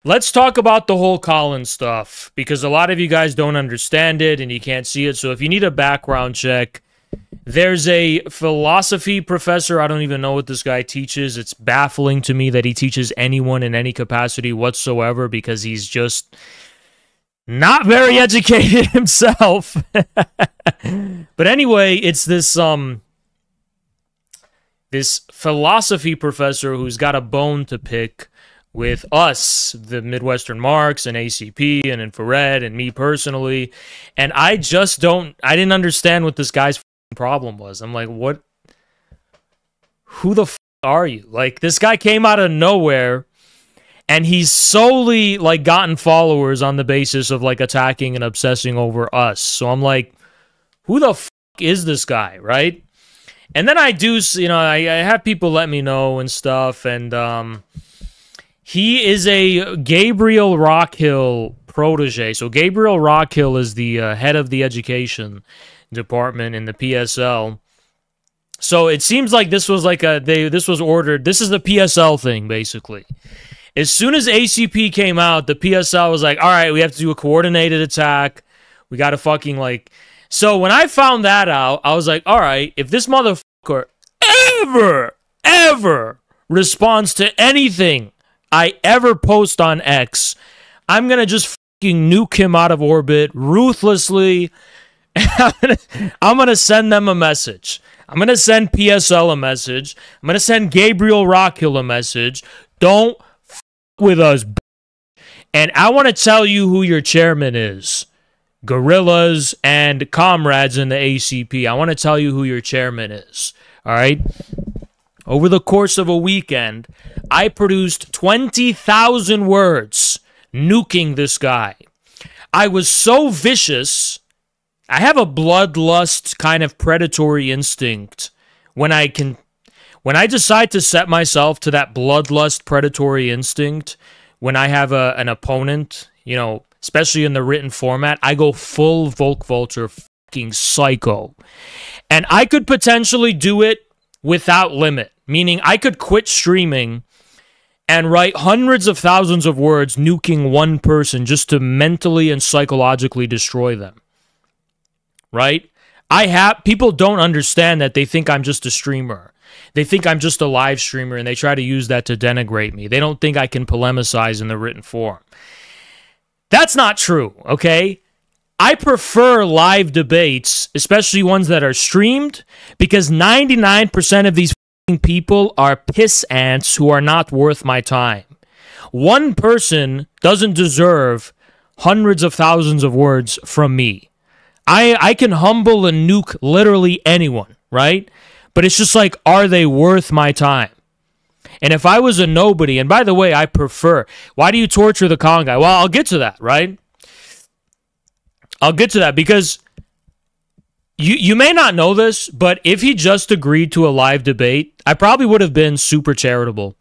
Let's talk about the whole Colin stuff, because a lot of you guys don't understand it and you can't see it. So if you need a background check, there's a philosophy professor. I don't even know what this guy teaches. It's baffling to me that he teaches anyone in any capacity whatsoever, because he's just not very educated himself. But anyway, it's this this philosophy professor who's got a bone to pick with us, the Midwestern Marx and ACP and Infrared and me personally. And I didn't understand what this guy's problem was. I'm like, what? Who the f are you? Like, this guy came out of nowhere and he's solely like gotten followers on the basis of like attacking and obsessing over us. So I'm like, who the f is this guy, right? And then I do, I have people let me know and stuff, and he is a Gabriel Rockhill protege. So Gabriel Rockhill is the head of the education department in the PSL. So it seems like this was like this was ordered. This is the PSL thing, basically. As soon as ACP came out, the PSL was like, all right, we have to do a coordinated attack. We got to fucking like... So when I found that out, I was like, all right, if this motherfucker ever responds to anything I ever post on X, I'm going to just fucking nuke him out of orbit ruthlessly. I'm going to send them a message. I'm going to send PSL a message. I'm going to send Gabriel Rockhill a message. Don't f with us. And I want to tell you who your chairman is. Guerrillas and comrades in the ACP. I want to tell you who your chairman is. All right? Over the course of a weekend, I produced 20,000 words nuking this guy. I was so vicious. I have a bloodlust kind of predatory instinct when I decide to set myself to that bloodlust predatory instinct, when I have an opponent, especially in the written format, I go full Volk Vulture fucking psycho. And I could potentially do it without limit, meaning I could quit streaming and write hundreds of thousands of words nuking one person just to mentally and psychologically destroy them. Right? People don't understand that. They think I'm just a streamer. They think I'm just a live streamer, and they try to use that to denigrate me. They don't think I can polemicize in the written form. That's not true, okay? I prefer live debates, especially ones that are streamed, because 99% of these people are piss ants who are not worth my time. One person doesn't deserve hundreds of thousands of words from me. I can humble and nuke literally anyone, right? But it's just like, are they worth my time? And if I was a nobody, and by the way, I prefer, why do you torture the Colin guy? Well, I'll get to that, right? I'll get to that, because you may not know this, but if he just agreed to a live debate, I probably would have been super charitable.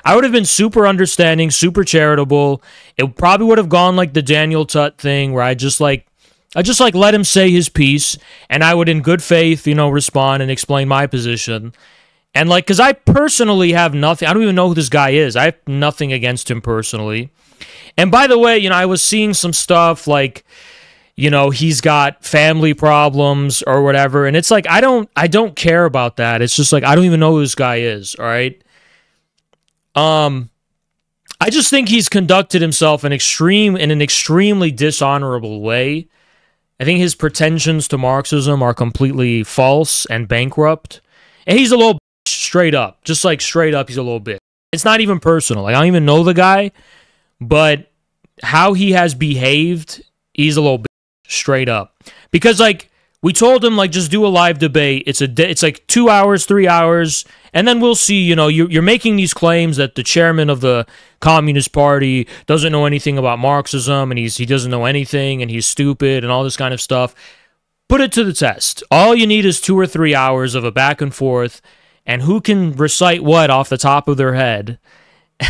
I would have been super understanding, super charitable. It probably would have gone like the Daniel Tutt thing, where I just let him say his piece, and I would in good faith, respond and explain my position. And because I personally have nothing, I don't even know who this guy is. I have nothing against him personally. And by the way, I was seeing some stuff like, he's got family problems or whatever. And it's like, I don't care about that. It's just like, I don't even know who this guy is. All right. I just think he's conducted himself in an extremely dishonorable way. I think his pretensions to Marxism are completely false and bankrupt. And he's a little bitch, straight up. Just like straight up, he's a little bitch. It's not even personal. Like, I don't even know the guy, but how he has behaved, he's a little bitch, straight up. Because, we told him, just do a live debate. It's like 2 hours, 3 hours, and then we'll see, you're making these claims that the chairman of the Communist Party doesn't know anything about Marxism, and he doesn't know anything, and he's stupid, and all this kind of stuff. Put it to the test. All you need is 2 or 3 hours of a back and forth, and who can recite what off the top of their head,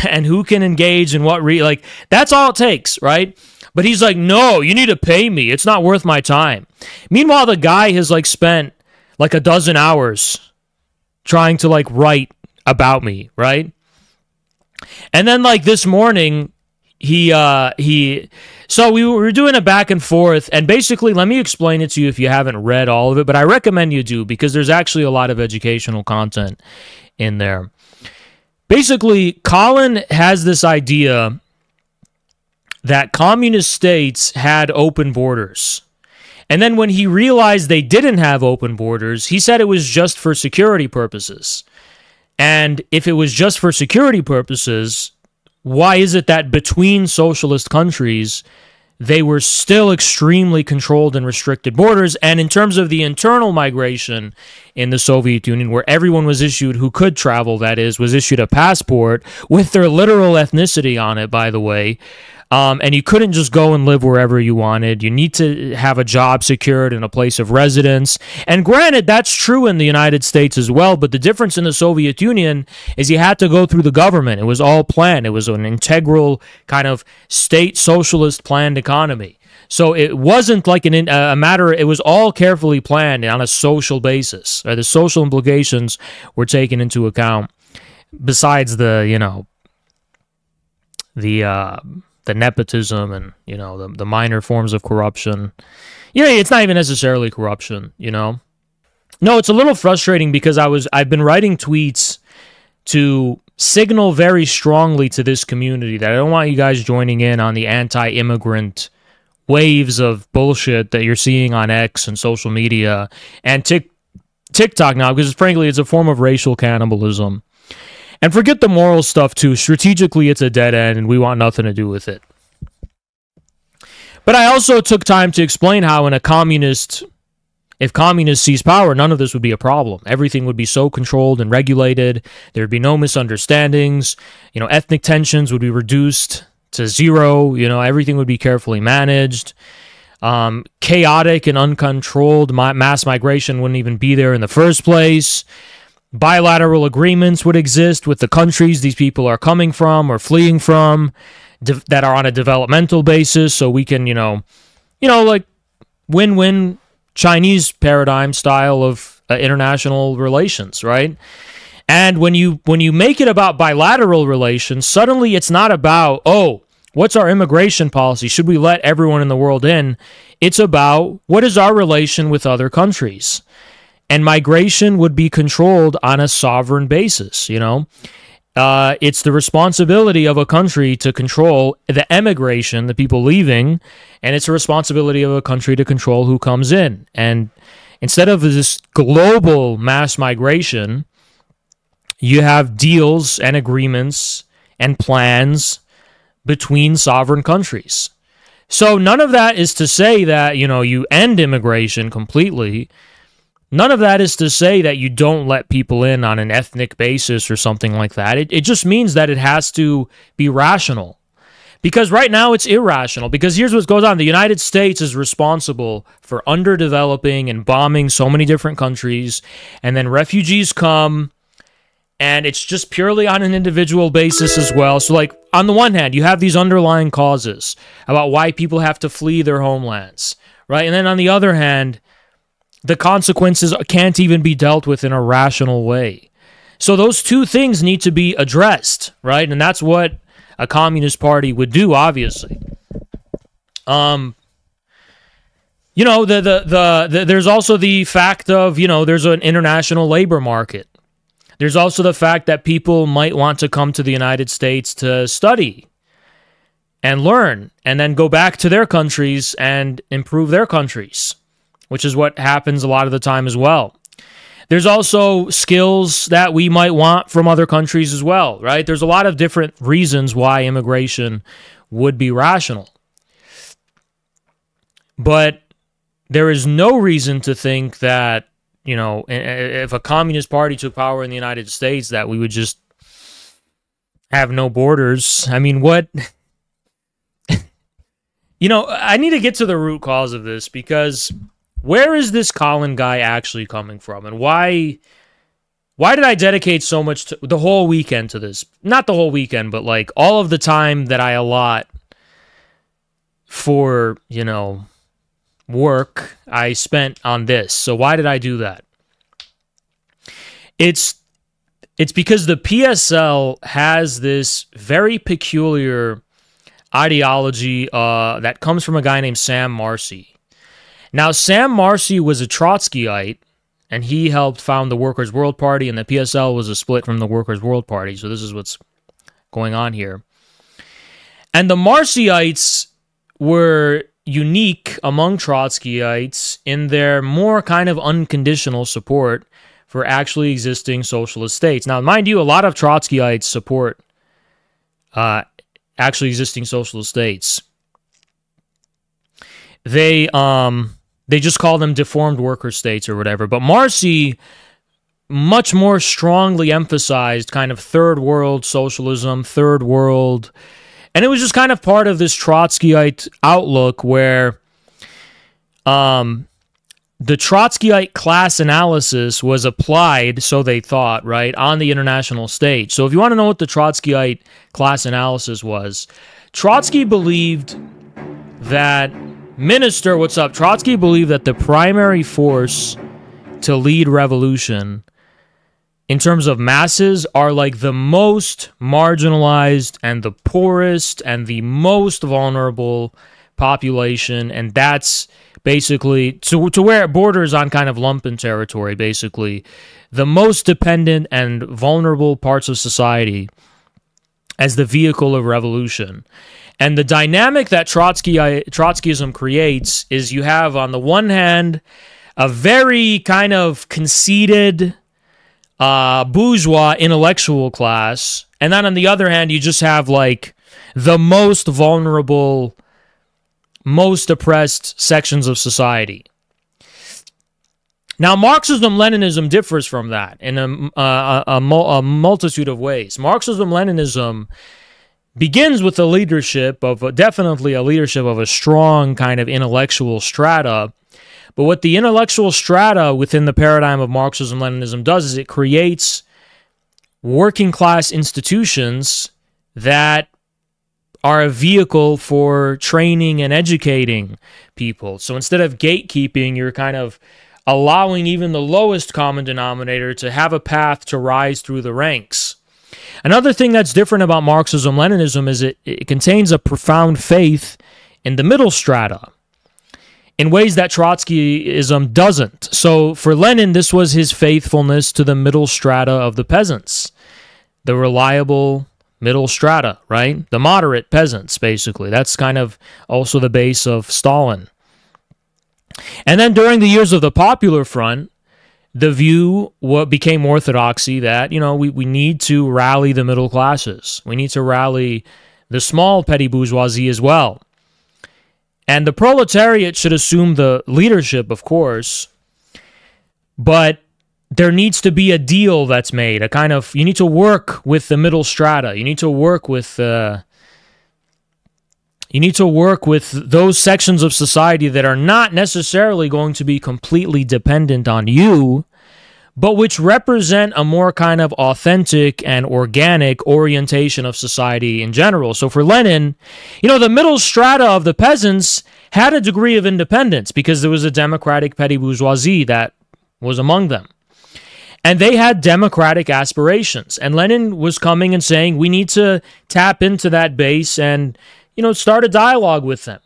and who can engage in what, that's all it takes, right? But he's like, no, you need to pay me. It's not worth my time. Meanwhile, the guy has spent a dozen hours trying to write about me, right? And then this morning, So we were doing a back and forth, and basically, let me explain it to you if you haven't read all of it, but I recommend you do, because there's actually a lot of educational content in there. Basically, Colin has this idea that communist states had open borders. And then when he realized they didn't have open borders, he said it was just for security purposes. And if it was just for security purposes, why is it that between socialist countries, they were still extremely controlled and restricted borders? And in terms of the internal migration in the Soviet Union, where everyone was issued, who could travel, that is, was issued a passport with their literal ethnicity on it, by the way, and you couldn't just go and live wherever you wanted. You need to have a job secured and a place of residence. And granted, that's true in the United States as well, but the difference in the Soviet Union is you had to go through the government. It was all planned. It was an integral kind of state socialist planned economy. So it wasn't like a matter, it was all carefully planned on a social basis. The social implications were taken into account, besides the nepotism and, the minor forms of corruption. It's not even necessarily corruption, No, it's a little frustrating because I've been writing tweets to signal very strongly to this community that I don't want you guys joining in on the anti-immigrant waves of bullshit that you're seeing on X and social media and TikTok now, because frankly, it's a form of racial cannibalism. And forget the moral stuff, too. Strategically, it's a dead end, and we want nothing to do with it. But I also took time to explain how if communists seize power, none of this would be a problem. Everything would be so controlled and regulated. There would be no misunderstandings. Ethnic tensions would be reduced to zero. Everything would be carefully managed. Chaotic and uncontrolled mass migration wouldn't even be there in the first place. Bilateral agreements would exist with the countries these people are coming from or fleeing from that are on a developmental basis, so we can, like win-win Chinese paradigm style of international relations, right? And when you make it about bilateral relations, suddenly it's not about, what's our immigration policy? Should we let everyone in the world in? It's about, what is our relation with other countries? And migration would be controlled on a sovereign basis, It's the responsibility of a country to control the emigration, the people leaving, and it's a responsibility of a country to control who comes in. And instead of this global mass migration, you have deals and agreements and plans between sovereign countries. So none of that is to say that, you end immigration completely. None of that is to say that you don't let people in on an ethnic basis or something like that. It just means that it has to be rational. Because right now it's irrational. Because here's what goes on. The United States is responsible for underdeveloping and bombing so many different countries. And then refugees come, and it's just purely on an individual basis as well. So, like, on the one hand, you have these underlying causes about why people have to flee their homelands, right? And then on the other hand, the consequences can't even be dealt with in a rational way. So those two things need to be addressed, right? And that's what a communist party would do, obviously. There's also the fact of, there's an international labor market. There's also the fact that people might want to come to the United States to study and learn and then go back to their countries and improve their countries, which is what happens a lot of the time as well. There's also skills that we might want from other countries as well, right? There's a lot of different reasons why immigration would be rational. But there is no reason to think that, if a communist party took power in the United States, that we would just have no borders. I mean, what? I need to get to the root cause of this, because where is this Colin guy actually coming from? And why did I dedicate so much to the whole weekend to this? Not the whole weekend, but like all of the time that I allot for, work I spent on this. So why did I do that? It's because the PSL has this very peculiar ideology that comes from a guy named Sam Marcy. Now, Sam Marcy was a Trotskyite, and he helped found the Workers' World Party, and the PSL was a split from the Workers' World Party. So this is what's going on here. And the Marcyites were unique among Trotskyites in their more kind of unconditional support for actually existing socialist states. Now, mind you, a lot of Trotskyites support actually existing socialist states. They just call them deformed worker states or whatever. But Marcy much more strongly emphasized kind of third world socialism, third world. And it was just kind of part of this Trotskyite outlook where the Trotskyite class analysis was applied, so they thought, right, on the international stage. So if you want to know what the Trotskyite class analysis was, Trotsky believed that Trotsky believed that the primary force to lead revolution in terms of masses are like the most marginalized and the poorest and the most vulnerable population, and that's basically to where it borders on kind of lumpen territory, basically the most dependent and vulnerable parts of society as the vehicle of revolution. And the dynamic that Trotskyism creates is you have, on the one hand, a very kind of conceited bourgeois intellectual class, and then on the other hand, you just have like the most vulnerable, most oppressed sections of society. Now, Marxism-Leninism differs from that in a multitude of ways. Marxism-Leninism begins with the leadership of definitely a leadership of a strong kind of intellectual strata. But what the intellectual strata within the paradigm of Marxism-Leninism does is it creates working class institutions that are a vehicle for training and educating people. So instead of gatekeeping, you're kind of allowing even the lowest common denominator to have a path to rise through the ranks. Another thing that's different about Marxism-Leninism is it contains a profound faith in the middle strata in ways that Trotskyism doesn't. So for Lenin, this was his faithfulness to the middle strata of the peasants, the reliable middle strata, right? The moderate peasants, basically. That's kind of also the base of Stalin. And then during the years of the Popular Front, the view became orthodoxy that, you know, we need to rally the middle classes. We need to rally the small petty bourgeoisie as well. And the proletariat should assume the leadership, of course, but there needs to be a deal that's made, a kind of, you need to work with the middle strata. You need to work with those sections of society that are not necessarily going to be completely dependent on you, but which represent a more kind of authentic and organic orientation of society in general. So for Lenin, you know, the middle strata of the peasants had a degree of independence because there was a democratic petty bourgeoisie that was among them. And they had democratic aspirations. And Lenin was coming and saying, we need to tap into that base and, you know, start a dialogue with them.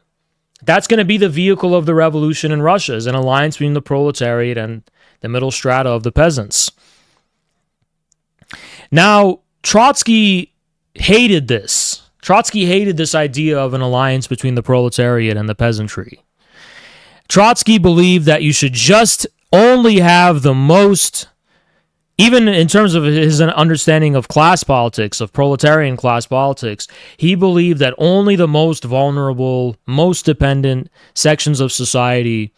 That's going to be the vehicle of the revolution in Russia, is an alliance between the proletariat and the middle strata of the peasants. Now, Trotsky hated this. Trotsky hated this idea of an alliance between the proletariat and the peasantry. Trotsky believed that you should just only have the most, even in terms of his understanding of class politics, of proletarian class politics, he believed that only the most vulnerable, most dependent sections of society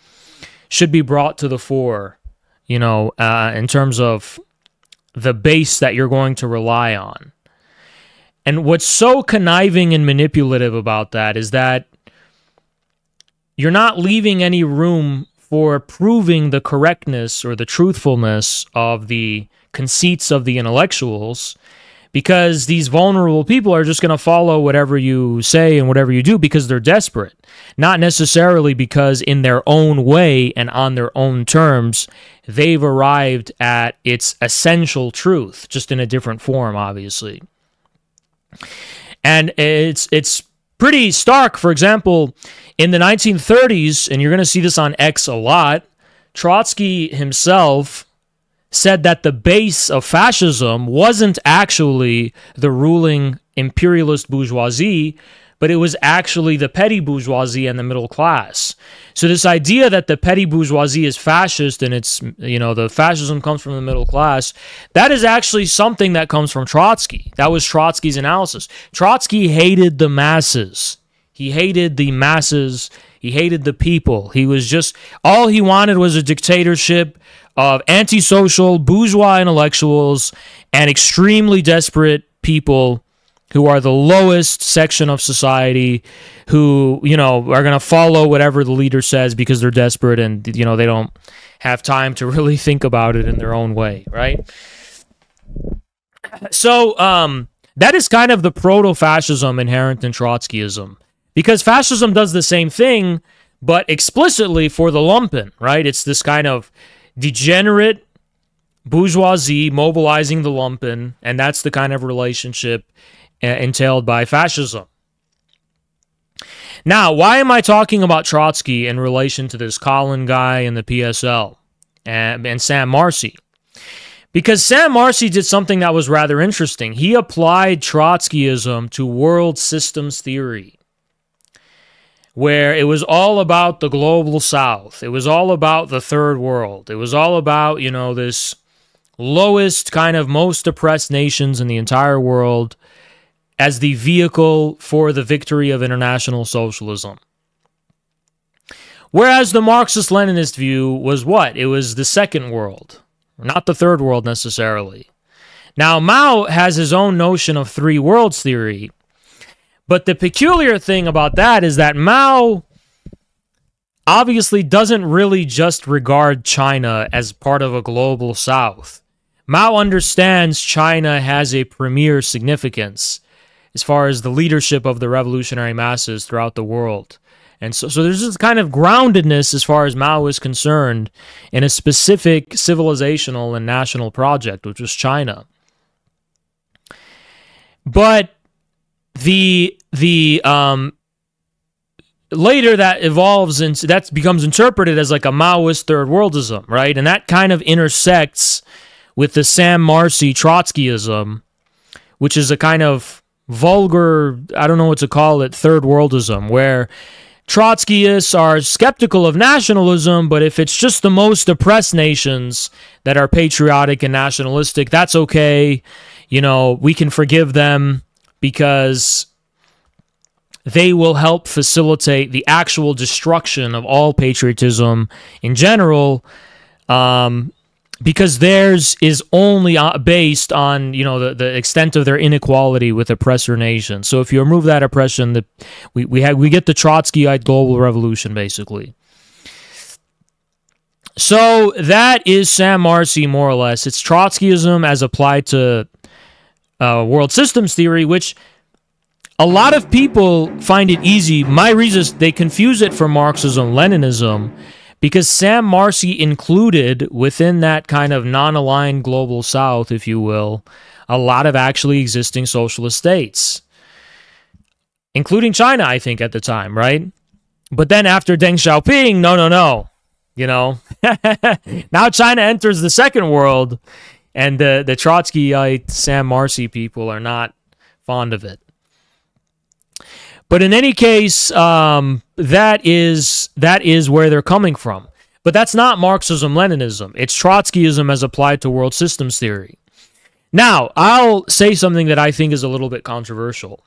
should be brought to the fore, you know, in terms of the base that you're going to rely on. And what's so conniving and manipulative about that is that you're not leaving any room for proving the correctness or the truthfulness of the conceits of the intellectuals, because these vulnerable people are just going to follow whatever you say and whatever you do because they're desperate, not necessarily because in their own way and on their own terms they've arrived at its essential truth, just in a different form, obviously. And it's pretty stark. For example, in the 1930s, and you're going to see this on X a lot, Trotsky himself said that the base of fascism wasn't actually the ruling imperialist bourgeoisie, but it was actually the petty bourgeoisie and the middle class. So this idea that the petty bourgeoisie is fascist and it's, the fascism comes from the middle class, that is actually something that comes from Trotsky. That was Trotsky's analysis. Trotsky hated the masses. He hated the masses. He hated the people. He was just, all he wanted was a dictatorship of antisocial bourgeois intellectuals and extremely desperate people who are the lowest section of society, who, are going to follow whatever the leader says because they're desperate and, they don't have time to really think about it in their own way, right? So that is kind of the proto-fascism inherent in Trotskyism, because fascism does the same thing, but explicitly for the lumpen, right? It's this kind of degenerate bourgeoisie mobilizing the lumpen, and that's the kind of relationship entailed by fascism. Now, why am I talking about Trotsky in relation to this Colin guy and the PSL and Sam Marcy? Because Sam Marcy did something that was rather interesting. He applied Trotskyism to world systems theory, where it was all about the global south. It was all about the third world. It was all about, this lowest kind of most oppressed nations in the entire world as the vehicle for the victory of international socialism. Whereas the Marxist-Leninist view was what? It was the second world, not the third world necessarily. Now, Mao has his own notion of three worlds theory, but the peculiar thing about that is that Mao obviously doesn't really just regard China as part of a global south. Mao understands China has a premier significance as far as the leadership of the revolutionary masses throughout the world. And so there's this kind of groundedness as far as Mao is concerned in a specific civilizational and national project, which was China. But the later that evolves into, that becomes interpreted as like a Maoist third worldism, right? And that kind of intersects with the Sam Marcy Trotskyism, which is a kind of vulgar, I don't know what to call it, third worldism, where Trotskyists are skeptical of nationalism, but if it's just the most oppressed nations that are patriotic and nationalistic, that's okay. We can forgive them because they will help facilitate the actual destruction of all patriotism in general, because theirs is only based on, the extent of their inequality with oppressor nations. So if you remove that oppression, we get the Trotskyite global revolution, basically. So that is Sam Marcy, more or less. It's Trotskyism as applied to world systems theory, which a lot of people find it easy. My reason is they confuse it for Marxism-Leninism, because Sam Marcy included within that kind of non-aligned global south, if you will, a lot of actually existing socialist states, including China, I think, at the time, right? But then after Deng Xiaoping, no. Now China enters the second world, and the Trotskyite Sam Marcy people are not fond of it. But in any case, that is where they're coming from. But that's not Marxism-Leninism. It's Trotskyism as applied to world systems theory. Now, I'll say something that I think is a little bit controversial.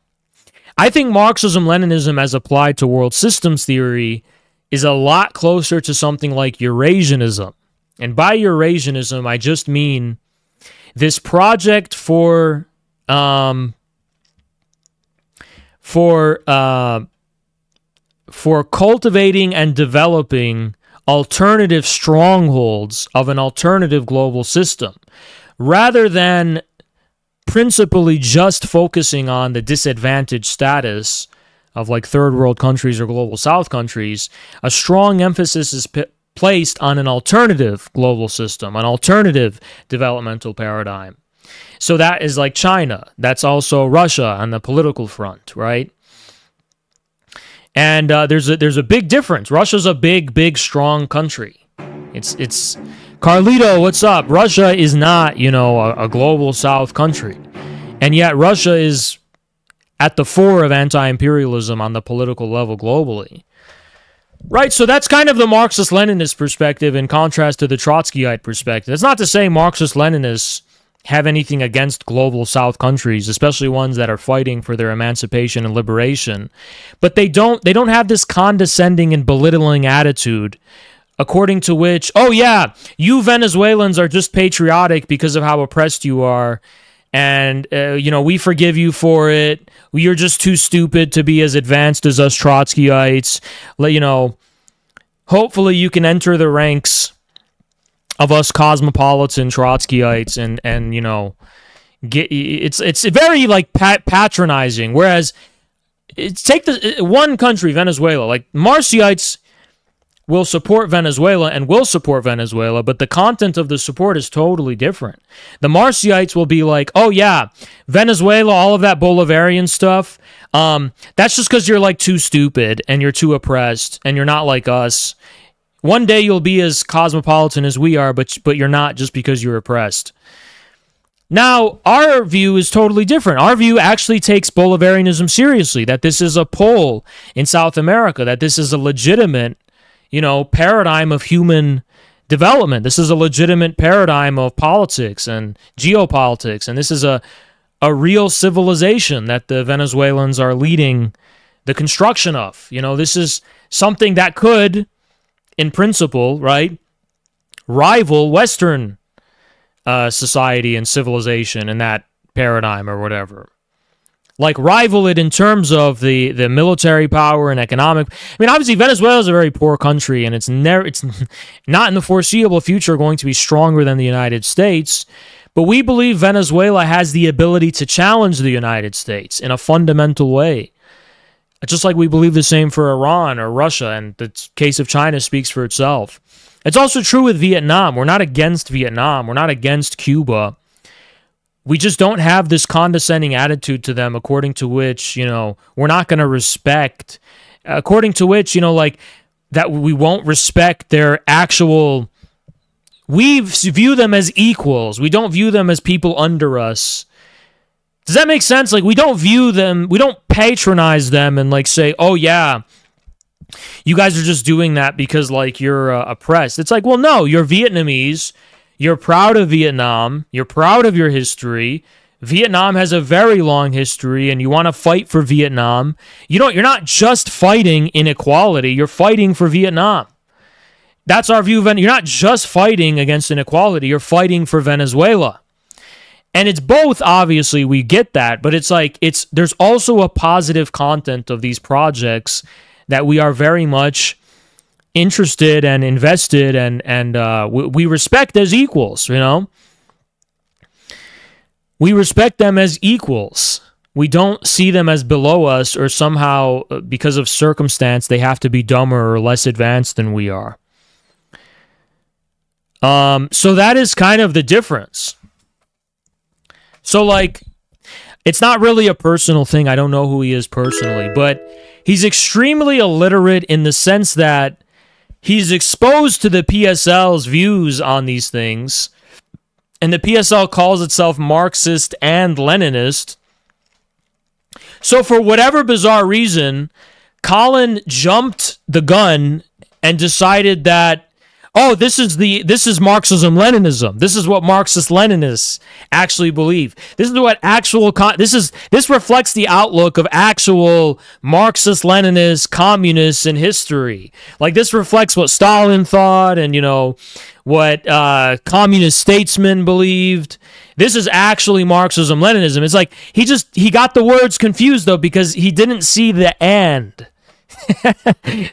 I think Marxism-Leninism as applied to world systems theory is a lot closer to something like Eurasianism. And by Eurasianism, I just mean this project for cultivating and developing alternative strongholds of an alternative global system, rather than principally just focusing on the disadvantaged status of like third world countries or global south countries. A strong emphasis is placed on an alternative global system, an alternative developmental paradigm. So that is like China. That's also Russia on the political front, right? And there's a big difference. Russia's a big, strong country. It's Carlito, what's up? Russia is not, a global South country. And yet Russia is at the fore of anti-imperialism on the political level globally. Right, so that's kind of the Marxist-Leninist perspective in contrast to the Trotskyite perspective. It's not to say Marxist-Leninists have anything against global South countries, especially ones that are fighting for their emancipation and liberation. But they don't have this condescending and belittling attitude, according to which, oh yeah, you Venezuelans are just patriotic because of how oppressed you are, and we forgive you for it. You're just too stupid to be as advanced as us Trotskyites. Hopefully you can enter the ranks of us cosmopolitan Trotskyites and get it's very like patronizing. Whereas take the one country, Venezuela, like Marxiites will support Venezuela and will support Venezuela, but the content of the support is totally different. The Marxiites will be like, oh yeah, Venezuela, all of that Bolivarian stuff, that's just because you're like too stupid and you're too oppressed and you're not like us. One day you'll be as cosmopolitan as we are, but you're not just because you're oppressed. Now, our view is totally different. Our view actually takes Bolivarianism seriously, that this is a pole in South America, that this is a legitimate, paradigm of human development. This is a legitimate paradigm of politics and geopolitics, and this is a real civilization that the Venezuelans are leading the construction of. This is something that could, in principle, right, rival Western society and civilization in that paradigm or whatever. Like, rival it in terms of the military power and economic. I mean, obviously, Venezuela is a very poor country, and it's not in the foreseeable future going to be stronger than the United States. But we believe Venezuela has the ability to challenge the United States in a fundamental way. Just like we believe the same for Iran or Russia, and the case of China speaks for itself. It's also true with Vietnam. We're not against Vietnam. We're not against Cuba. We just don't have this condescending attitude to them, according to which, we're not going to respect, according to which, that we won't respect their actual, we view them as equals. We don't view them as people under us. Does that make sense? Like, we don't view them, we don't patronize them and say, oh yeah, you guys are just doing that because you're oppressed. It's like, well, no, you're Vietnamese. You're proud of Vietnam. You're proud of your history. Vietnam has a very long history, and you want to fight for Vietnam. You're not just fighting inequality. You're fighting for Vietnam. That's our view of. You're not just fighting against inequality. You're fighting for Venezuela. And it's both, obviously, we get that, but there's also a positive content of these projects that we are very much interested and invested and we respect as equals, We respect them as equals. We don't see them as below us or somehow, because of circumstance, they have to be dumber or less advanced than we are. So that is kind of the difference. So, it's not really a personal thing. I don't know who he is personally, but he's extremely illiterate in the sense that he's exposed to the PSL's views on these things, and the PSL calls itself Marxist and Leninist. So for whatever bizarre reason, Colin jumped the gun and decided that, oh, this is Marxism-Leninism. This is what Marxist-Leninists actually believe. This is what this reflects the outlook of actual Marxist-Leninist communists in history. This reflects what Stalin thought and, what communist statesmen believed. This is actually Marxism-Leninism. It's like he got the words confused, though, because he didn't see the and.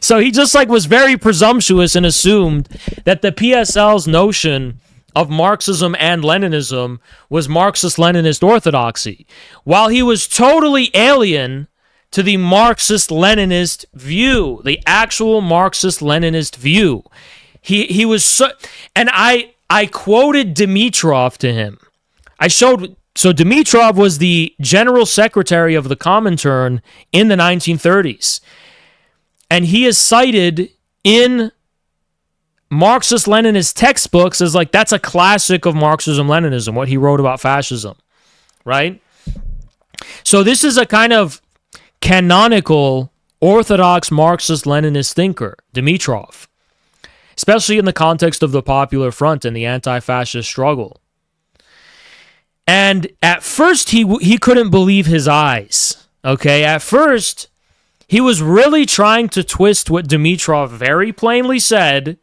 So he just was very presumptuous and assumed that the PSL's notion of Marxism and Leninism was Marxist-Leninist orthodoxy, while he was totally alien to the Marxist-Leninist view, the actual Marxist-Leninist view. He was so, and I quoted Dimitrov to him. So Dimitrov was the general secretary of the Comintern in the 1930s. And he is cited in Marxist-Leninist textbooks as like, that's a classic of Marxism-Leninism, what he wrote about fascism, right? So this is a kind of canonical orthodox Marxist-Leninist thinker, Dimitrov, especially in the context of the Popular Front and the anti-fascist struggle. And at first, he couldn't believe his eyes, okay? At first, he was really trying to twist what Dimitrov very plainly said,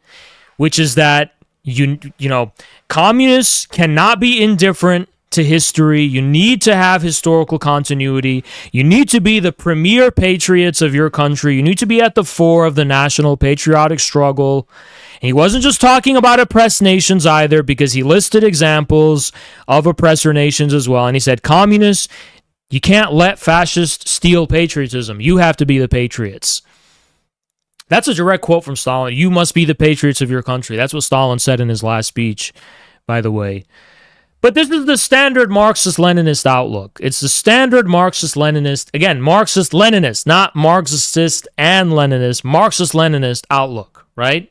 which is that, you know, communists cannot be indifferent to history. You need to have historical continuity. You need to be the premier patriots of your country. You need to be at the fore of the national patriotic struggle. And he wasn't just talking about oppressed nations either, because he listed examples of oppressor nations as well. And he said, communists, you can't let fascists steal patriotism. You have to be the patriots. That's a direct quote from Stalin. You must be the patriots of your country. That's what Stalin said in his last speech, by the way. But this is the standard Marxist-Leninist outlook. It's the standard Marxist-Leninist, again, Marxist-Leninist, not Marxist and Leninist, Marxist-Leninist outlook, right?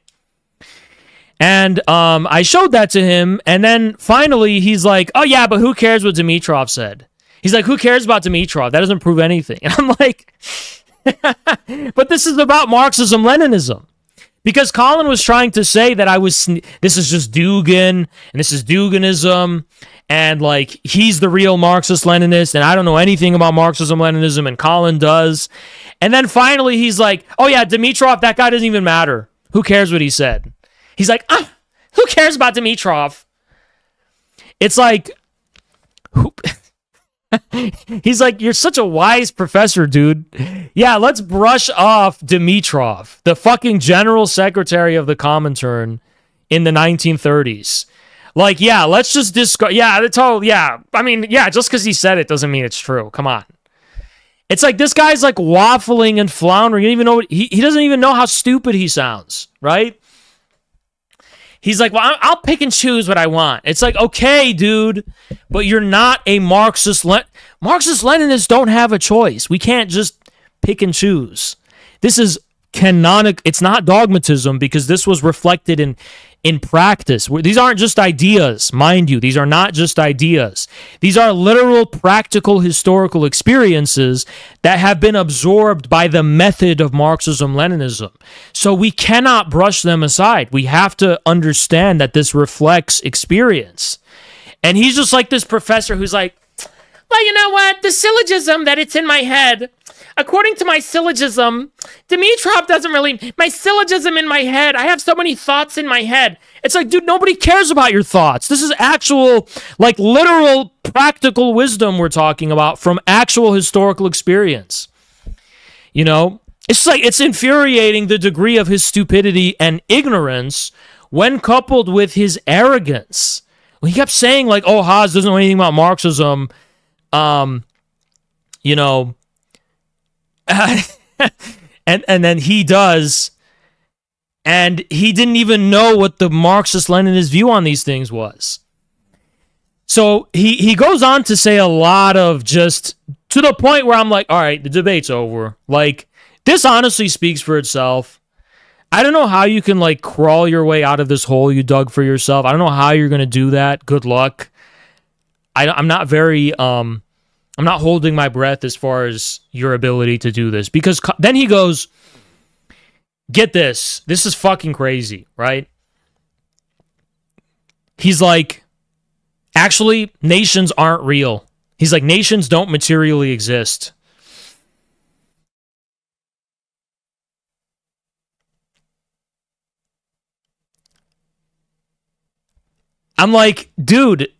And I showed that to him, and then finally he's like, oh yeah, but who cares what Dimitrov said? He's like, who cares about Dimitrov? That doesn't prove anything. And I'm like, but this is about Marxism-Leninism. Because Colin was trying to say that this is just Dugin, and this is Duginism, and like, he's the real Marxist-Leninist, and I don't know anything about Marxism-Leninism, and Colin does. And then finally he's like, oh yeah, Dimitrov, that guy doesn't even matter. Who cares what he said? He's like, who cares about Dimitrov? It's like, he's like, you're such a wise professor, dude. Yeah, let's brush off Dimitrov, the fucking general secretary of the Comintern in the 1930s. Like, yeah, let's just discard. Yeah, I mean, yeah, just because he said it doesn't mean it's true. Come on. It's like this guy's like waffling and floundering. He doesn't even know how stupid he sounds, right? He's like, well, I'll pick and choose what I want. It's like, okay, dude, but you're not a Marxist. Marxist-Leninists don't have a choice. We can't just pick and choose. This is canonic. It's not dogmatism, because this was reflected in practice. These aren't just ideas, mind you. These are not just ideas. These are literal, practical, historical experiences that have been absorbed by the method of Marxism-Leninism. So we cannot brush them aside. We have to understand that this reflects experience. And he's just like this professor who's like, well, you know what? The syllogism that it's in my head, according to my syllogism, Dimitrov doesn't really... My syllogism in my head, I have so many thoughts in my head. It's like, dude, nobody cares about your thoughts. This is actual, like, literal, practical wisdom we're talking about from actual historical experience. You know? It's like, it's infuriating the degree of his stupidity and ignorance when coupled with his arrogance. He kept saying, like, oh, Haas doesn't know anything about Marxism. You know... and then he does, and he didn't even know what the Marxist-Leninist view on these things was. So he goes on to say a lot of just, to the point where I'm like, all right, the debate's over. Like, this honestly speaks for itself. I don't know how you can, like, crawl your way out of this hole you dug for yourself. I don't know how you're going to do that. Good luck. I'm not very... I'm not holding my breath as far as your ability to do this. Because then he goes, get this. This is fucking crazy, right? He's like, actually, nations aren't real. He's like, nations don't materially exist. I'm like, dude...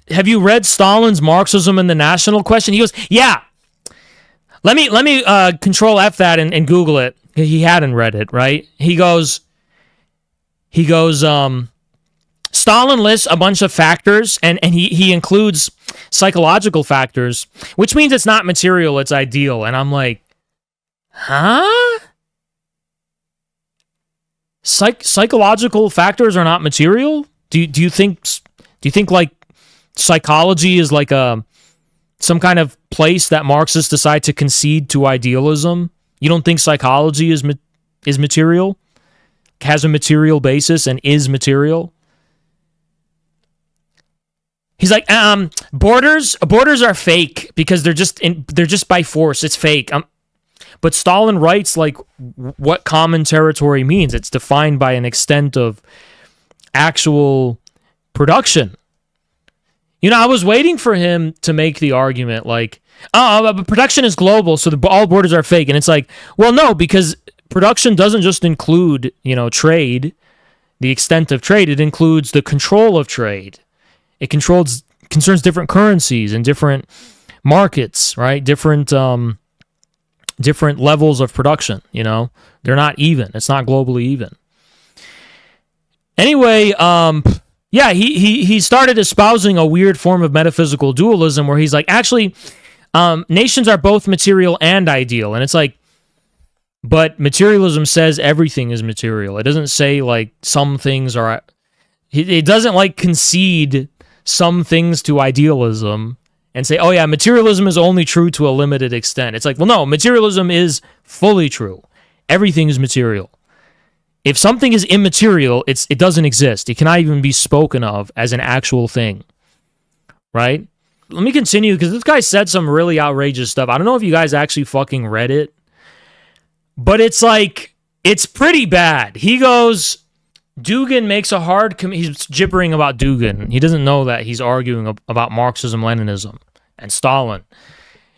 Have you read Stalin's Marxism and the National Question? He goes, yeah. Let me control F that and Google it. He hadn't read it, right? He goes, Stalin lists a bunch of factors, and he includes psychological factors, which means it's not material, it's ideal. And I'm like, huh? Psychological factors are not material? Do you think like psychology is like a some kind of place that Marxists decide to concede to idealism? You don't think psychology is material, has a material basis, and is material? He's like, borders are fake because they're just by force. It's fake. But Stalin writes like what common territory means. It's defined by an extent of actual production. I was waiting for him to make the argument like, but production is global, so all borders are fake. And it's like, well, no, because production doesn't just include, trade, the extent of trade. It includes the control of trade. It concerns different currencies and different markets, right? Different levels of production, They're not even. It's not globally even. Anyway, he started espousing a weird form of metaphysical dualism where he's like, actually, nations are both material and ideal. And it's like, but materialism says everything is material. It doesn't say like some things are, it doesn't like concede some things to idealism and say, oh yeah, materialism is only true to a limited extent. It's like, well, no, materialism is fully true. Everything is material. If something is immaterial, it doesn't exist. It cannot even be spoken of as an actual thing, right? Let me continue, because this guy said some really outrageous stuff. I don't know if you guys actually fucking read it, but it's like, it's pretty bad. He goes, Dugin makes a hard... he's gibbering about Dugin. He doesn't know that he's arguing about Marxism-Leninism and Stalin.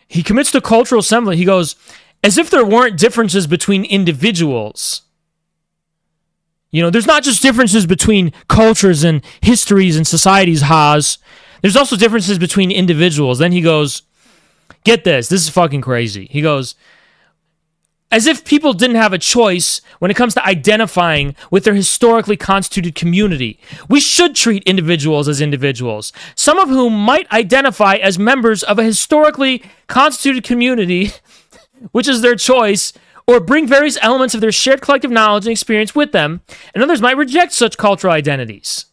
He commits to cultural assembly. He goes, as if there weren't differences between individuals. There's not just differences between cultures and histories and societies, Haas. There's also differences between individuals. Then he goes, get this is fucking crazy. He goes, as if people didn't have a choice when it comes to identifying with their historically constituted community. We should treat individuals as individuals, some of whom might identify as members of a historically constituted community, which is their choice, or bring various elements of their shared collective knowledge and experience with them, and others might reject such cultural identities.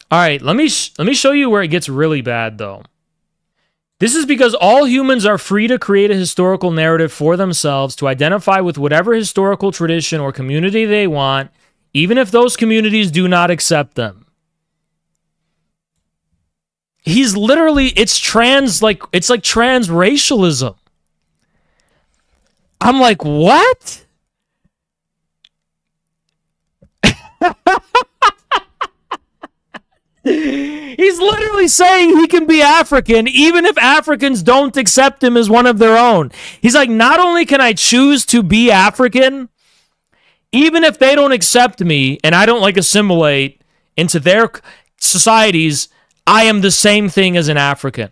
All right, let me show you where it gets really bad, though. This is because all humans are free to create a historical narrative for themselves, to identify with whatever historical tradition or community they want, even if those communities do not accept them. He's literally, it's like trans racialism. I'm like, what? He's literally saying he can be African even if Africans don't accept him as one of their own. He's like, not only can I choose to be African, even if they don't accept me and I don't like assimilate into their societies, I am the same thing as an African.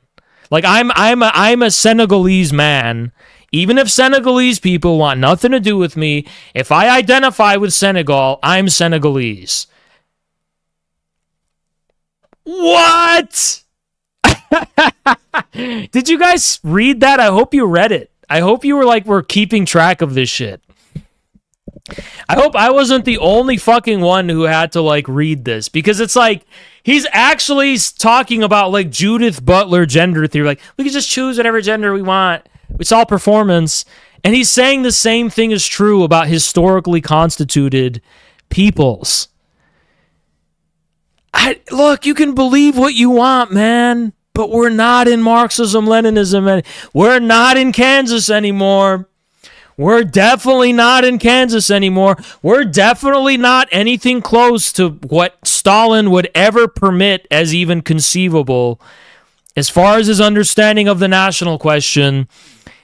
Like I'm a Senegalese man. Even if Senegalese people want nothing to do with me, if I identify with Senegal, I'm Senegalese. What? Did you guys read that? I hope you read it. I hope you were keeping track of this shit. I hope I wasn't the only fucking one who had to read this, because it's like he's actually talking about Judith Butler gender theory. We can just choose whatever gender we want. It's all performance. And he's saying the same thing is true about historically constituted peoples. Look, you can believe what you want, man, but we're not in Marxism-Leninism, and we're not in Kansas anymore. We're definitely not in Kansas anymore. We're definitely not anything close to what Stalin would ever permit as even conceivable. As far as his understanding of the national question,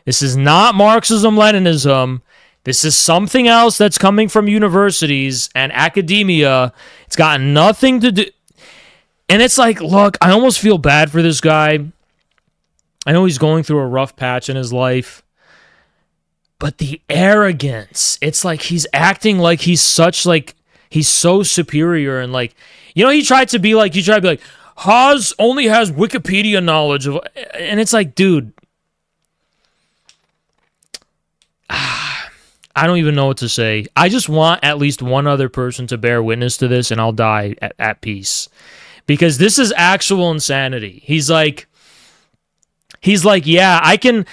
this is not Marxism-Leninism. This is something else that's coming from universities and academia. It's got nothing to do... And it's like, look, I almost feel bad for this guy. I know he's going through a rough patch in his life. But the arrogance, it's like he's acting like he's he's so superior. And he tried to be like, Haas only has Wikipedia knowledge of... And it's like, dude... I I don't even know what to say. I just want at least one other person to bear witness to this, and I'll die at peace. Because this is actual insanity. He's like, yeah, I can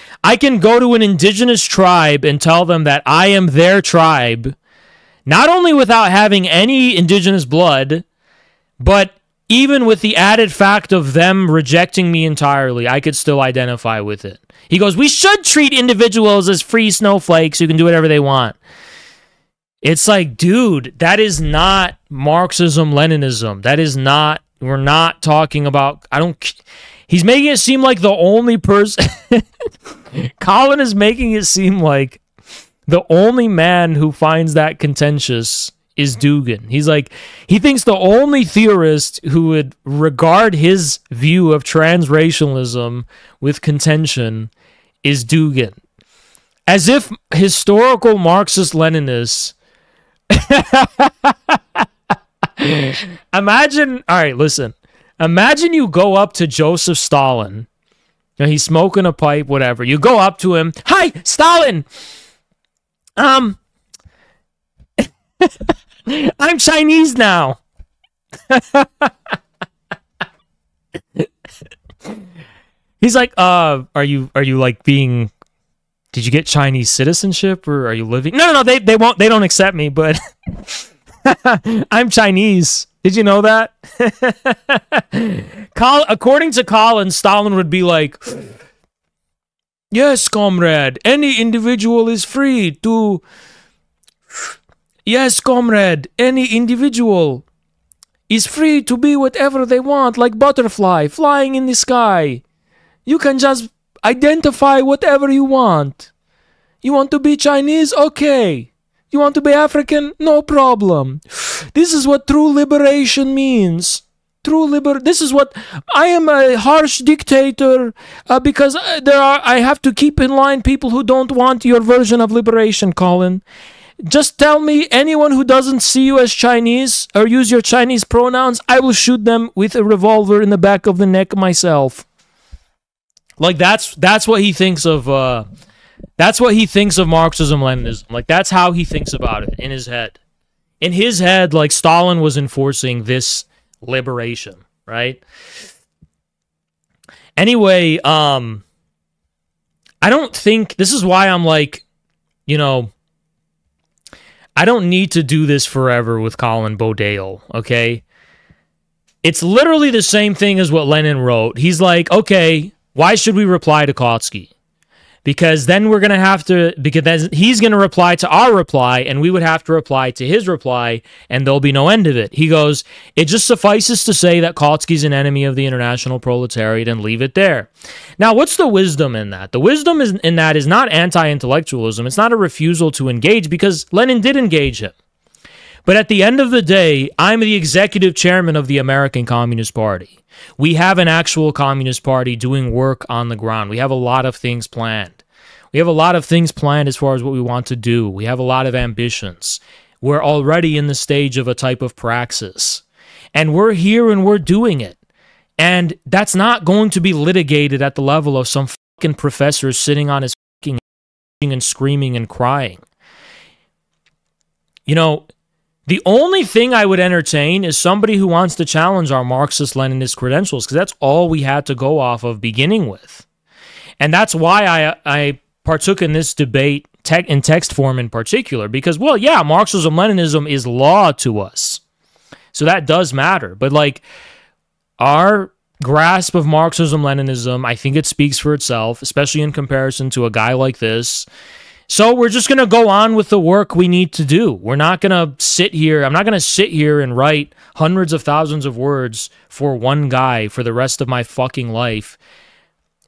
go to an indigenous tribe and tell them that I am their tribe, not only without having any indigenous blood, but even with the added fact of them rejecting me entirely, I could still identify with it. He goes, we should treat individuals as free snowflakes who can do whatever they want. It's like, dude, that is not Marxism-Leninism. That is not, we're not talking about, he's making it seem like the only person, Colin is making it seem like the only man who finds that contentious is Dugin. He's like, he thinks the only theorist who would regard his view of transracialism with contention is Dugin. As if historical Marxist-Leninists imagine, all right, listen. Imagine you go up to Joseph Stalin. And he's smoking a pipe, whatever. You go up to him. Hi, Stalin! I'm Chinese now. He's like, are you like being, did you get Chinese citizenship or are you living? No, they don't accept me, but I'm Chinese. Did you know that? According to Colin, Stalin would be like, yes, comrade, any individual is free to... Yes, comrade, any individual is free to be whatever they want, like butterfly flying in the sky. You can just identify whatever you want. You want to be Chinese? Okay. You want to be African? No problem. This is what true liberation means. This is what I am, a harsh dictator because I have to keep in line people who don't want your version of liberation, Colin. Just tell me anyone who doesn't see you as Chinese or use your Chinese pronouns, I will shoot them with a revolver in the back of the neck myself. Like that's what he thinks of. That's what he thinks of Marxism-Leninism. Like that's how he thinks about it in his head. In his head, like Stalin was enforcing this liberation, right? Anyway, I don't think this is why I'm like, you know, I don't need to do this forever with Colin Bodale, okay? It's literally the same thing as what Lenin wrote. He's like, okay, why should we reply to Trotsky? Because then we're going to have to, because he's going to reply to our reply, and we would have to reply to his reply, and there'll be no end of it. He goes, it just suffices to say that Trotsky's an enemy of the international proletariat and leave it there. Now, what's the wisdom in that? The wisdom in that is not anti-intellectualism. It's not a refusal to engage, because Lenin did engage him. But at the end of the day, I'm the executive chairman of the American Communist Party. We have an actual Communist Party doing work on the ground. We have a lot of things planned. We have a lot of things planned as far as what we want to do. We have a lot of ambitions. We're already in the stage of a type of praxis. And we're here and we're doing it. And that's not going to be litigated at the level of some fucking professor sitting on his fucking and screaming and crying. You know, the only thing I would entertain is somebody who wants to challenge our Marxist-Leninist credentials, because that's all we had to go off of beginning with. And that's why I partook in this debate in text form in particular, because, well, yeah, Marxism-Leninism is law to us. So that does matter. But, like, our grasp of Marxism-Leninism, I think it speaks for itself, especially in comparison to a guy like this. So we're just going to go on with the work we need to do. We're not going to sit here. I'm not going to sit here and write hundreds of thousands of words for one guy for the rest of my fucking life.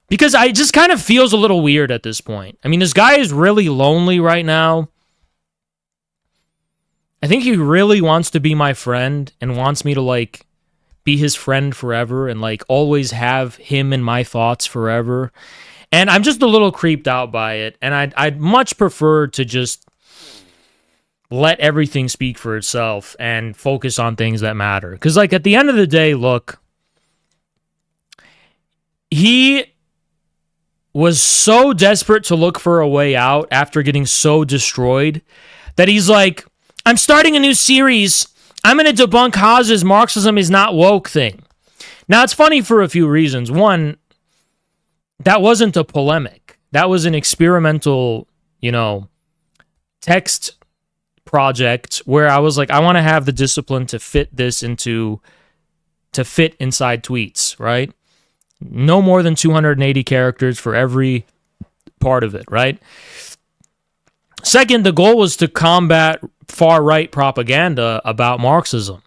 Because it just kind of feels a little weird at this point. I mean, this guy is really lonely right now. I think he really wants to be my friend and wants me to, like, be his friend forever and, like, always have him in my thoughts forever. And I'm just a little creeped out by it. And I'd much prefer to just let everything speak for itself and focus on things that matter. Because, like, at the end of the day, look, he was so desperate to look for a way out after getting so destroyed that he's like, I'm starting a new series. I'm going to debunk Haas's Marxism is not woke thing. Now, it's funny for a few reasons. One, that wasn't a polemic. That was an experimental, text project where I was like, I want to have the discipline to fit this inside tweets, right? No more than 280 characters for every part of it, right? Second, the goal was to combat far-right propaganda about Marxism.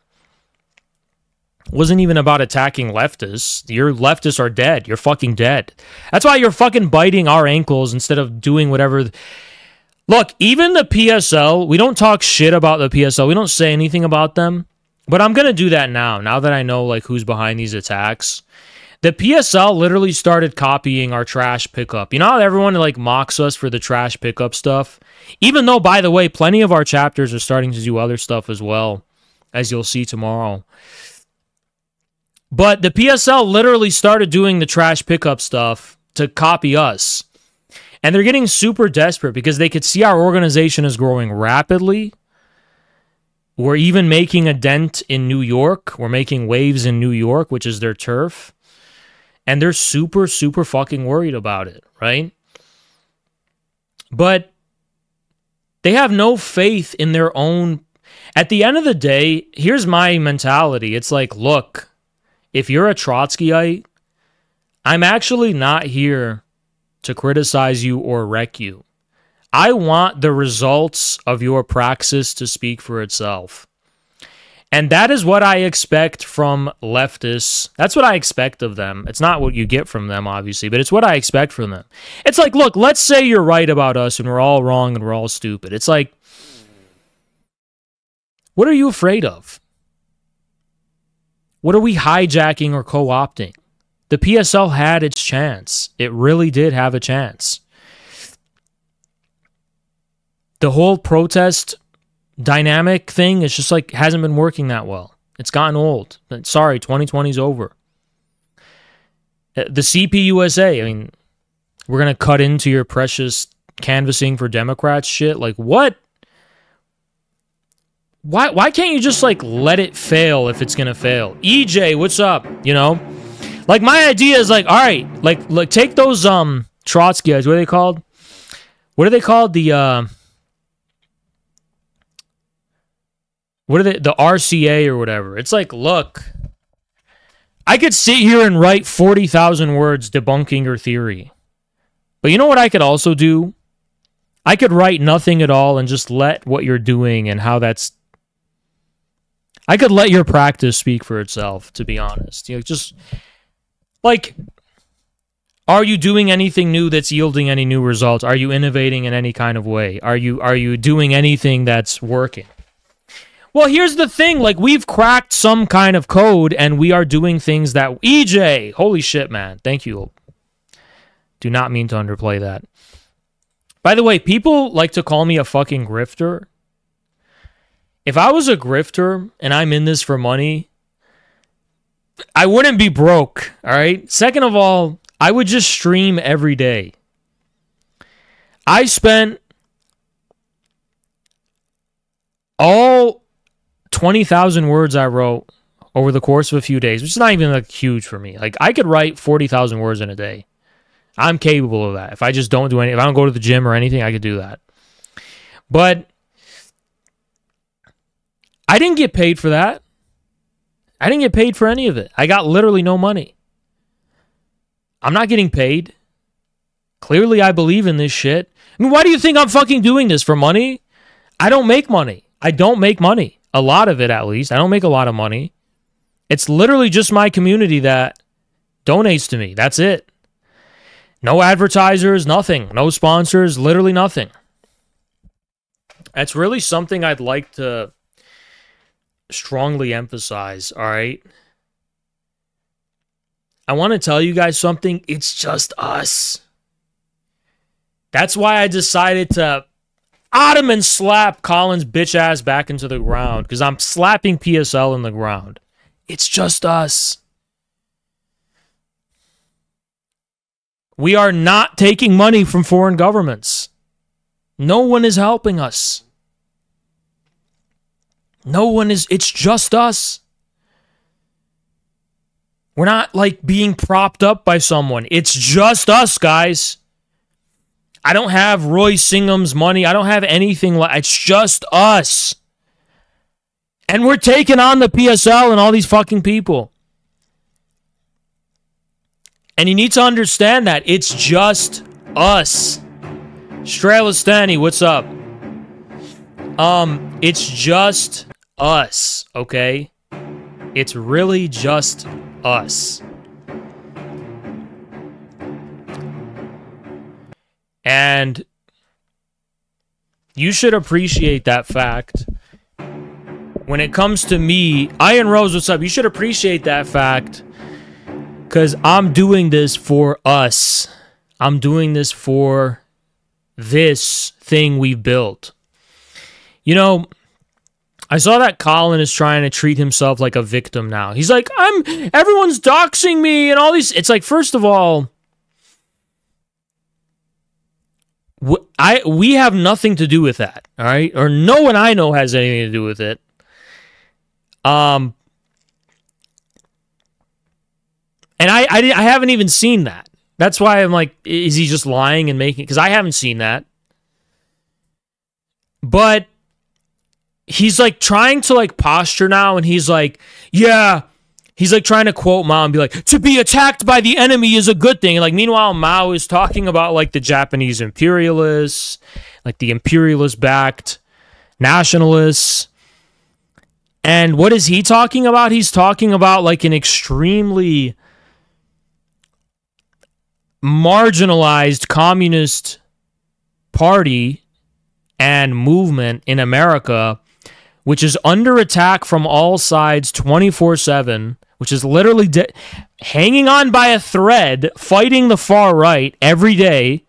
It wasn't even about attacking leftists. Your leftists are dead. You're fucking dead. That's why you're fucking biting our ankles instead of doing whatever. Look, even the PSL, we don't talk shit about the PSL. We don't say anything about them. But I'm going to do that now that I know like who's behind these attacks. The PSL literally started copying our trash pickup. You know how everyone like mocks us for the trash pickup stuff? Even though, by the way, plenty of our chapters are starting to do other stuff as well, as you'll see tomorrow. But the PSL literally started doing the trash pickup stuff to copy us. And they're getting super desperate because they could see our organization is growing rapidly. We're even making a dent in New York. We're making waves in New York, which is their turf. And they're super, super fucking worried about it, right? But they have no faith in their own. At the end of the day, here's my mentality. It's like, look, if you're a Trotskyite, I'm actually not here to criticize you or wreck you. I want the results of your praxis to speak for itself. And that is what I expect from leftists. That's what I expect of them. It's not what you get from them, obviously, but it's what I expect from them. It's like, look, let's say you're right about us and we're all wrong and we're all stupid. It's like, what are you afraid of? What are we hijacking or co-opting? The PSL had its chance. It really did have a chance. The whole protest dynamic thing is just like hasn't been working that well. It's gotten old. Sorry, 2020's over. The CPUSA, I mean, we're going to cut into your precious canvassing for Democrats shit. Like, what? Why can't you just, like, let it fail if it's going to fail? EJ, what's up? Like, my idea is, like, all right, like take those Trotskyites. What are they called? What are they called? The RCA or whatever. It's like, look, I could sit here and write 40,000 words debunking your theory. But you know what I could also do? I could write nothing at all and just let what you're doing and how that's... I could let your practice speak for itself, to be honest. Just... Like, are you doing anything new that's yielding any new results? Are you innovating in any kind of way? Are you doing anything that's working? Well, here's the thing. Like, we've cracked some kind of code, and we are doing things that... EJ! Holy shit, man. Thank you. Do not mean to underplay that. By the way, people like to call me a fucking grifter. If I was a grifter, and I'm in this for money... I wouldn't be broke, all right? Second of all, I would just stream every day. I spent all 20,000 words I wrote over the course of a few days, which is not even like huge for me. Like, I could write 40,000 words in a day. I'm capable of that. If I just don't do anything, if I don't go to the gym or anything, I could do that. But I didn't get paid for that. I didn't get paid for any of it. I got literally no money. I'm not getting paid. Clearly, I believe in this shit. I mean, why do you think I'm fucking doing this? For money? I don't make money. I don't make money. A lot of it, at least. I don't make a lot of money. It's literally just my community that donates to me. That's it. No advertisers, nothing. No sponsors, literally nothing. That's really something I'd like to strongly emphasize, all right? I want to tell you guys something. It's just us. That's why I decided to ottoman slap Colin's bitch ass back into the ground, because I'm slapping PSL in the ground. It's just us. We are not taking money from foreign governments. No one is helping us. No one is, it's just us. We're not like being propped up by someone. It's just us, guys. I don't have Roy Singham's money. I don't have anything like, it's just us. And we're taking on the PSL and all these fucking people. And you need to understand that it's just us. Strelastani, what's up? It's just us, okay? It's really just us. And you should appreciate that fact. When it comes to me, Iron Rose, what's up? You should appreciate that fact. Because I'm doing this for us. I'm doing this for this thing we've built. You know, I saw that Colin is trying to treat himself like a victim now. He's like, everyone's doxing me and all these. It's like, first of all, we have nothing to do with that, all right? Or no one I know has anything to do with it. And I haven't even seen that. That's why I'm like, is he just lying and making... Because I haven't seen that. But he's like trying to like posture now, and he's like, yeah... He's like trying to quote Mao and be like, to be attacked by the enemy is a good thing. And like, meanwhile, Mao is talking about like the Japanese imperialists, like the imperialist-backed nationalists. And what is he talking about? He's talking about like an extremely marginalized communist party and movement in America, which is under attack from all sides 24/7, which is literally hanging on by a thread, fighting the far right every day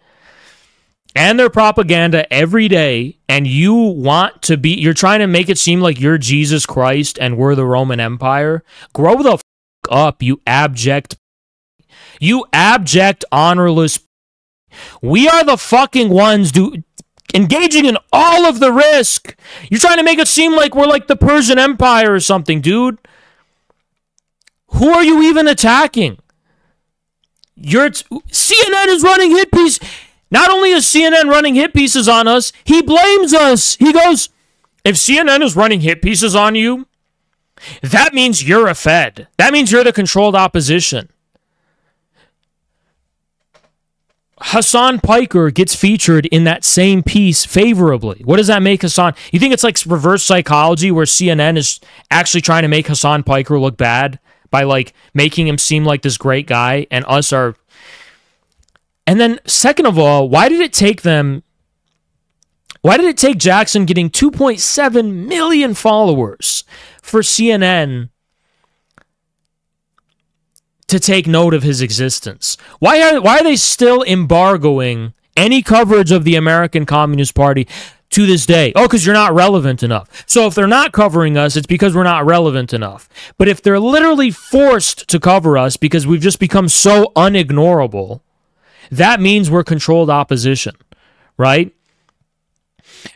and their propaganda every day. And you're trying to make it seem like you're Jesus Christ and we're the Roman Empire. Grow the up, you abject, honorless. We are the fucking ones engaging in all of the risk. You're trying to make it seem like we're like the Persian Empire or something, dude. Who are you even attacking? CNN is running hit pieces. Not only is CNN running hit pieces on us, he blames us. He goes, if CNN is running hit pieces on you, that means you're a Fed. That means you're the controlled opposition. Hassan Piker gets featured in that same piece favorably. What does that make Hassan? You think it's like reverse psychology where CNN is actually trying to make Hassan Piker look bad by like making him seem like this great guy, and us are... And then second of all, why did it take Jackson getting 2.7 million followers for CNN to take note of his existence? Why are they still embargoing any coverage of the American Communist Party to this day? Oh, because you're not relevant enough. So if they're not covering us, it's because we're not relevant enough. But if they're literally forced to cover us because we've just become so unignorable, that means we're controlled opposition, right?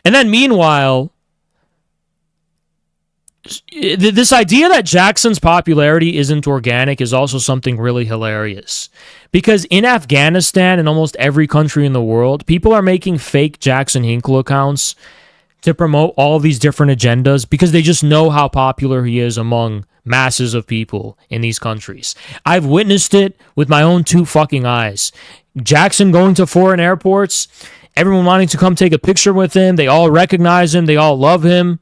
And then meanwhile, this idea that Jackson's popularity isn't organic is also something really hilarious. Because in Afghanistan and almost every country in the world, people are making fake Jackson Hinkle accounts to promote all these different agendas because they just know how popular he is among masses of people in these countries. I've witnessed it with my own two fucking eyes. Jackson going to foreign airports, everyone wanting to come take a picture with him. They all recognize him. They all love him.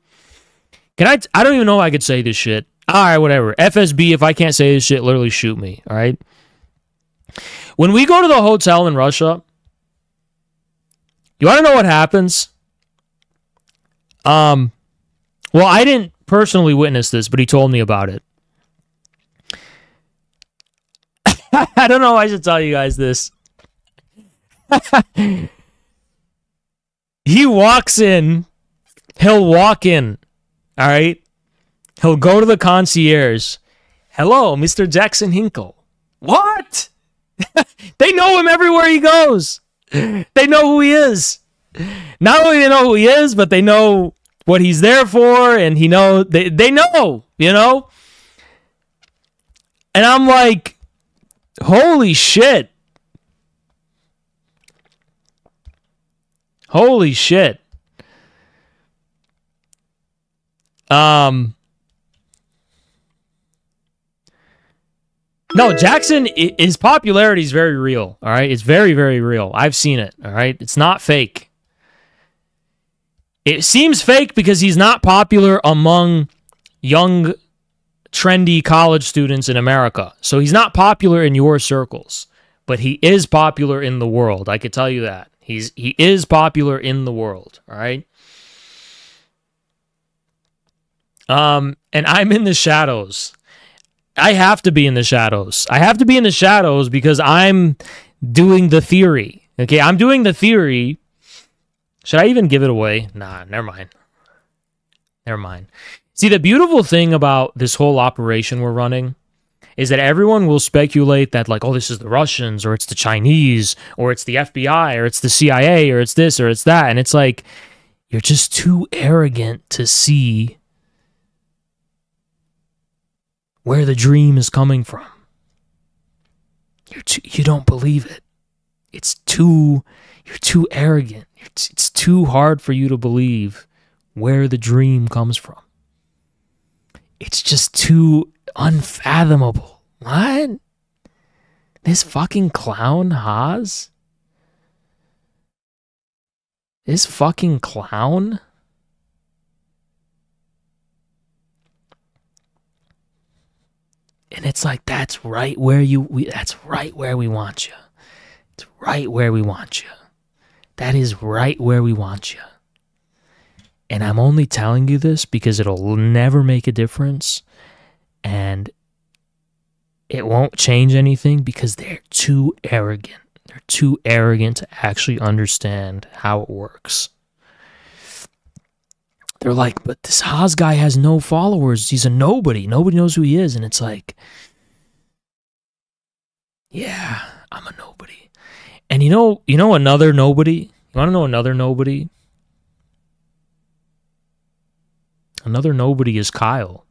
I don't even know if I could say this shit. All right, whatever. FSB, if I can't say this shit, literally shoot me, all right? When we go to the hotel in Russia, you want to know what happens? Well, I didn't personally witness this, but he told me about it. I don't know if I should tell you guys this. He walks in. He'll walk in. All right? He'll go to the concierge. Hello, Mr. Jackson Hinkle. What? They know him everywhere he goes. They know who he is. Not only they know who he is, but they know what he's there for, and they know, you know? And I'm like, holy shit. Holy shit. No, Jackson, his popularity is very real, all right? It's very, very real. I've seen it, all right? It's not fake. It seems fake because he's not popular among young, trendy college students in America. So he's not popular in your circles, but he is popular in the world. I could tell you that. He is popular in the world, all right? And I'm in the shadows. I have to be in the shadows. I have to be in the shadows because I'm doing the theory. Okay, I'm doing the theory. Should I even give it away? Nah, never mind. Never mind. See, the beautiful thing about this whole operation we're running is that everyone will speculate that, like, oh, this is the Russians, or it's the Chinese, or it's the FBI, or it's the CIA, or it's this, or it's that. And it's like, you're just too arrogant to see where the dream is coming from. You don't believe it. You're too arrogant. It's too hard for you to believe where the dream comes from. It's just too unfathomable. What? This fucking clown, Haas? This fucking clown? And it's like, that's right where we want you. It's right where we want you. That is right where we want you. And I'm only telling you this because it'll never make a difference. And it won't change anything because they're too arrogant. They're too arrogant to actually understand how it works. They're like, but this Haas guy has no followers. He's a nobody. Nobody knows who he is. And it's like, yeah, I'm a nobody. And you know another nobody? You want to know another nobody? Another nobody is Kyle.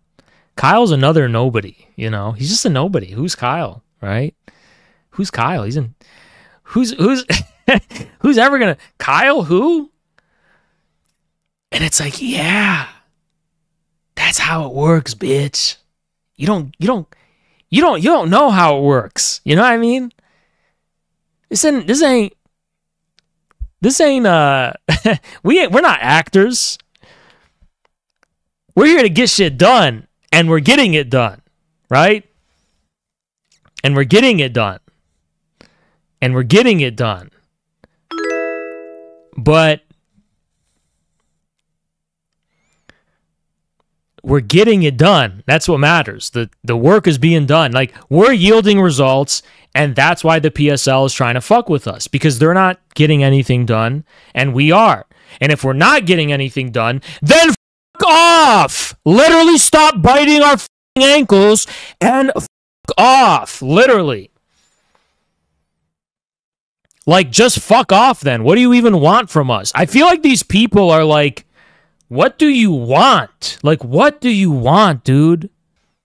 Kyle's another nobody, you know. He's just a nobody. Who's Kyle, right? Who's Kyle? Who's who's ever gonna Kyle who? And it's like, yeah, that's how it works, bitch. You don't know how it works. You know what I mean? This ain't we're not actors. We're here to get shit done, and we're getting it done, right? And we're getting it done. And we're getting it done. But we're getting it done. That's what matters. The work is being done. Like, we're yielding results, and that's why the PSL is trying to fuck with us, because they're not getting anything done, and we are. And if we're not getting anything done, then fuck off! Literally stop biting our fucking ankles and fuck off. Literally. Like, just fuck off then. What do you even want from us? I feel like these people are like, what do you want? Like, what do you want, dude?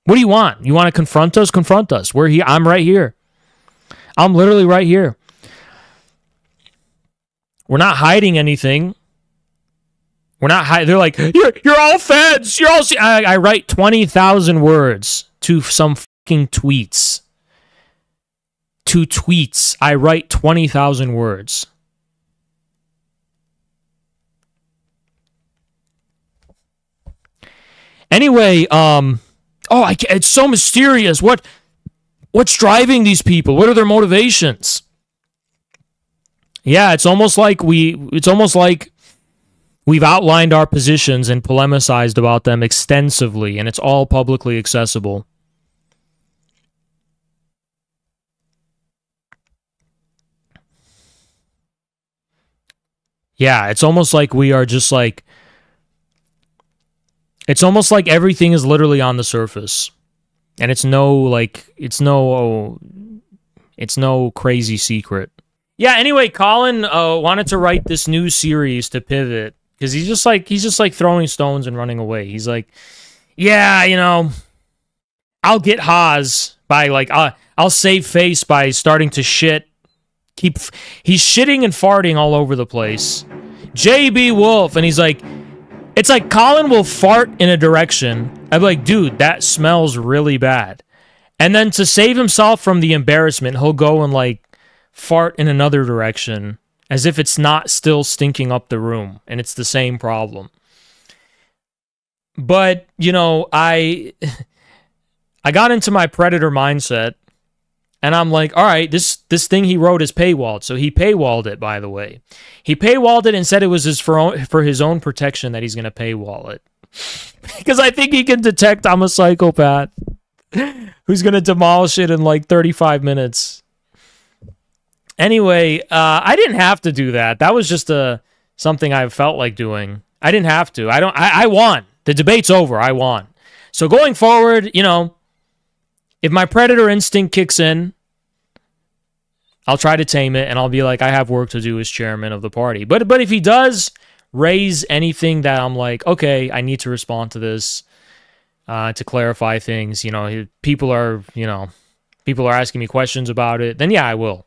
What do you want? You want to confront us? Confront us. We're here. I'm right here. I'm literally right here. We're not hiding anything. We're not hiding. They're like, you're all feds. You're all... I write 20,000 words to some fucking tweets. To tweets. I write 20,000 words. Anyway, it's so mysterious. What's driving these people? What are their motivations? Yeah, it's almost like we've outlined our positions and polemicized about them extensively, and it's all publicly accessible. Yeah, it's almost like we are just like... It's almost like everything is literally on the surface. And it's no It's no crazy secret. Yeah, anyway, Colin wanted to write this new series to Pivot because he's just like throwing stones and running away. He's like, yeah, you know, I'll get Haas by like I'll save face by starting to shit. He's shitting and farting all over the place. JB Wolf, and he's like, it's like Colin will fart in a direction. I'm like, dude, that smells really bad. And then to save himself from the embarrassment, he'll go and like fart in another direction as if it's not still stinking up the room and it's the same problem. But, you know, I got into my predator mindset and I'm like, all right, this thing he wrote is paywalled. So he paywalled it, by the way. He paywalled it and said it was for his own protection that he's going to paywall it. Because I think he can detect I'm a psychopath who's going to demolish it in like 35 minutes. Anyway, I didn't have to do that. That was just something I felt like doing. I didn't have to. I won. The debate's over. I won. So going forward, you know, if my predator instinct kicks in, I'll try to tame it, and I'll be like, I have work to do as chairman of the party. But if he does raise anything that I'm like, okay, I need to respond to this to clarify things, you know, people are asking me questions about it, then yeah, I will.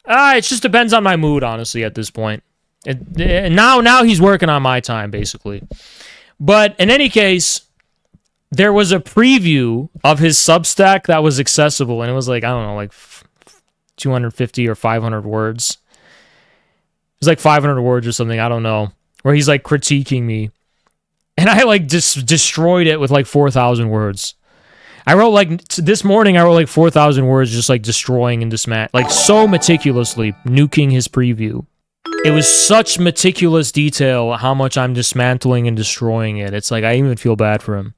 It just depends on my mood, honestly, at this point. Now he's working on my time, basically. But in any case, there was a preview of his Substack that was accessible, and it was like, I don't know, like 250 or 500 words. It was like 500 words or something, I don't know, where he's like critiquing me. And I like just destroyed it with like 4,000 words. I wrote like, this morning I wrote like 4,000 words just like destroying and like so meticulously nuking his preview. It was such meticulous detail how much I'm dismantling and destroying it. It's like, I even feel bad for him.